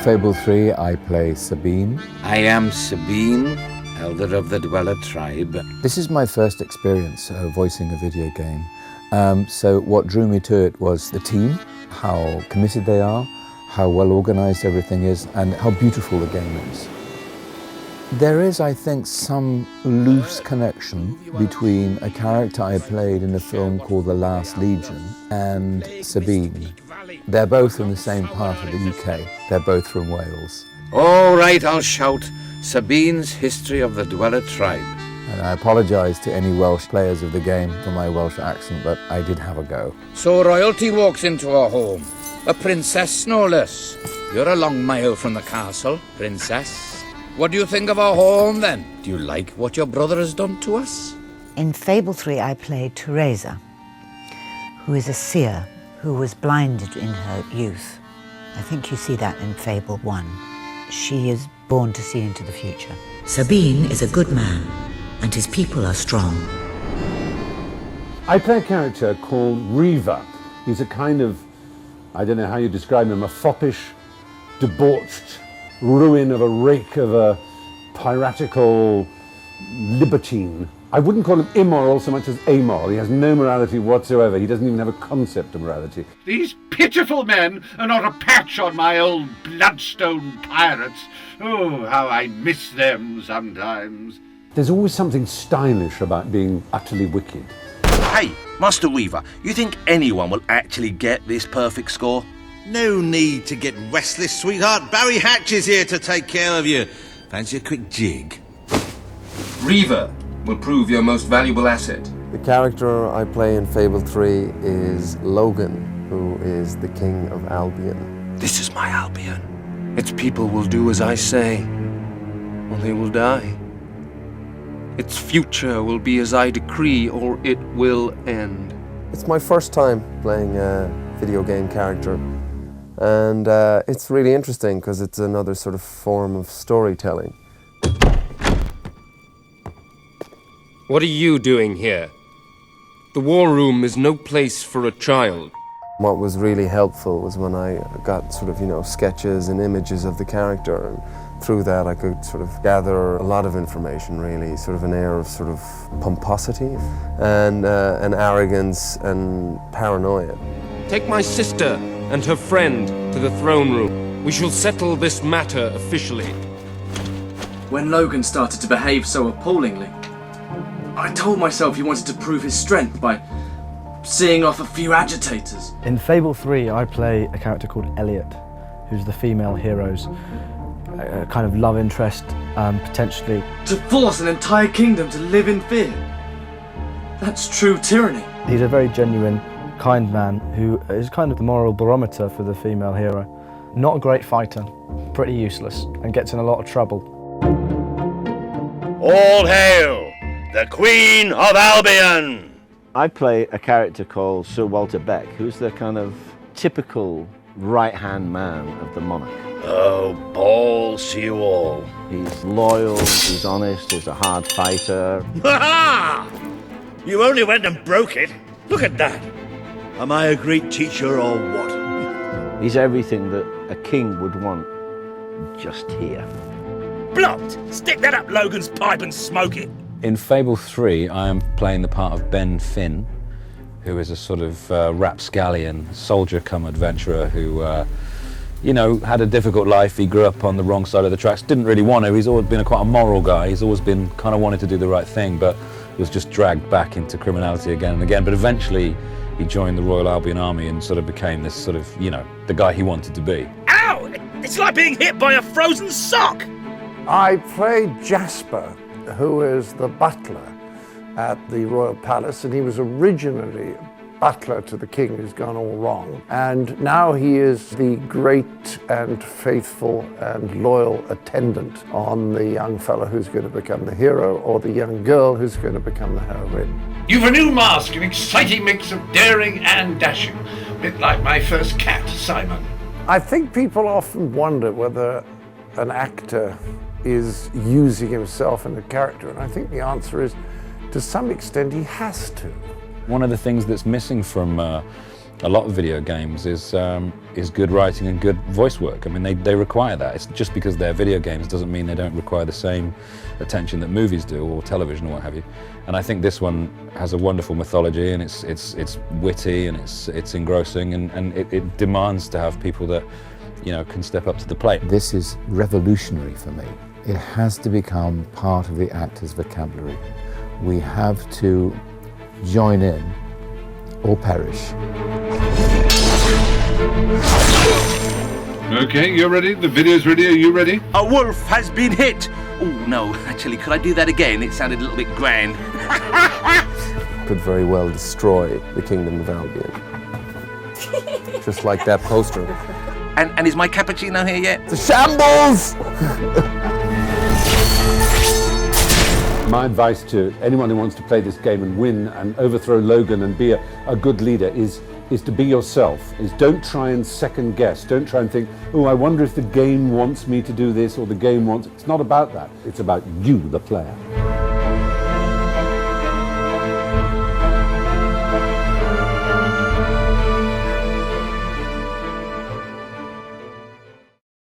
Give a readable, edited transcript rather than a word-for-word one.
Fable III, I play Sabine. I am Sabine, elder of the Dweller tribe. This is my first experience voicing a video game. So what drew me to it was the team, how committed they are, how well organized everything is, and how beautiful the game is. There is, I think, some loose connection between a character I played in a film called The Last Legion and Sabine. They're both in the same part of the UK. They're both from Wales. All right, I'll shout Sabine's History of the Dweller Tribe. And I apologise to any Welsh players of the game for my Welsh accent, but I did have a go. So royalty walks into our home. A princess, no less. You're a long mile from the castle, princess. What do you think of our home, then? Do you like what your brother has done to us? In Fable III, I played Theresa, who is a seer who was blinded in her youth. I think you see that in Fable I. She is born to see into the future. Sabine is a good man, and his people are strong. I play a character called Reaver. He's a kind of, I don't know how you describe him, a foppish, debauched ruin of a rake of a piratical libertine. I wouldn't call him immoral so much as amoral. He has no morality whatsoever. He doesn't even have a concept of morality. These pitiful men are not a patch on my old bloodstone pirates. Oh, how I miss them sometimes. There's always something stylish about being utterly wicked. Hey, Master Reaver, you think anyone will actually get this perfect score? No need to get restless, sweetheart. Barry Hatch is here to take care of you. Fancy a quick jig? Reaver will prove your most valuable asset. The character I play in Fable 3 is Logan, who is the King of Albion. This is my Albion. Its people will do as I say, or they will die. Its future will be as I decree, or it will end. It's my first time playing a video game character, and it's really interesting because it's another sort of form of storytelling. What are you doing here? The war room is no place for a child. What was really helpful was when I got sort of, sketches and images of the character, and through that I could sort of gather a lot of information, really, sort of an air of sort of pomposity and arrogance and paranoia. Take my sister and her friend to the throne room. We shall settle this matter officially. When Logan started to behave so appallingly, I told myself he wanted to prove his strength by seeing off a few agitators. In Fable 3, I play a character called Elliot, who's the female hero's kind of love interest, potentially. To force an entire kingdom to live in fear. That's true tyranny. He's a very genuine, kind man who is kind of the moral barometer for the female hero. Not a great fighter, pretty useless, and gets in a lot of trouble. All hail the Queen of Albion! I play a character called Sir Walter Beck, who's the kind of typical right-hand man of the monarch. Oh, balls to you all. He's loyal, he's honest, he's a hard fighter. Ha-ha! You only went and broke it. Look at that. Am I a great teacher or what? He's everything that a king would want, just here. Blocked! Stick that up Logan's pipe and smoke it. In Fable 3, I am playing the part of Ben Finn, who is a sort of rapscallion, soldier-cum-adventurer who, had a difficult life. He grew up on the wrong side of the tracks, didn't really want to. He's always been quite a moral guy. He's always been kind of wanted to do the right thing, but was just dragged back into criminality again and again. But eventually, he joined the Royal Albion Army and sort of became this sort of, the guy he wanted to be. Ow! It's like being hit by a frozen sock! I play Jasper, who is the butler at the Royal Palace, and he was originally butler to the king who's gone all wrong. And now he is the great and faithful and loyal attendant on the young fellow who's going to become the hero, or the young girl who's going to become the heroine. You've a new mask, an exciting mix of daring and dashing. A bit like my first cat, Simon. I think people often wonder whether an actor is using himself in a character, and I think the answer is, to some extent, he has to. One of the things that's missing from a lot of video games is good writing and good voice work. I mean, they require that. It's just because they're video games doesn't mean they don't require the same attention that movies do, or television, or what have you. And I think this one has a wonderful mythology, and it's witty, and it's engrossing, and it demands to have people that, you know, can step up to the plate. This is revolutionary for me. It has to become part of the actor's vocabulary. We have to join in or perish. Okay, you're ready? The video's ready? Are you ready? A wolf has been hit! Oh, no, actually, could I do that again? It sounded a little bit grand. Could very well destroy the Kingdom of Albion. Just like that poster. And is my cappuccino here yet? It's a shambles! My advice to anyone who wants to play this game and win and overthrow Logan and be a good leader is to be yourself. Don't try and second guess. Don't try and think, oh, I wonder if the game wants me to do this or the game wants... It's not about that. It's about you, the player.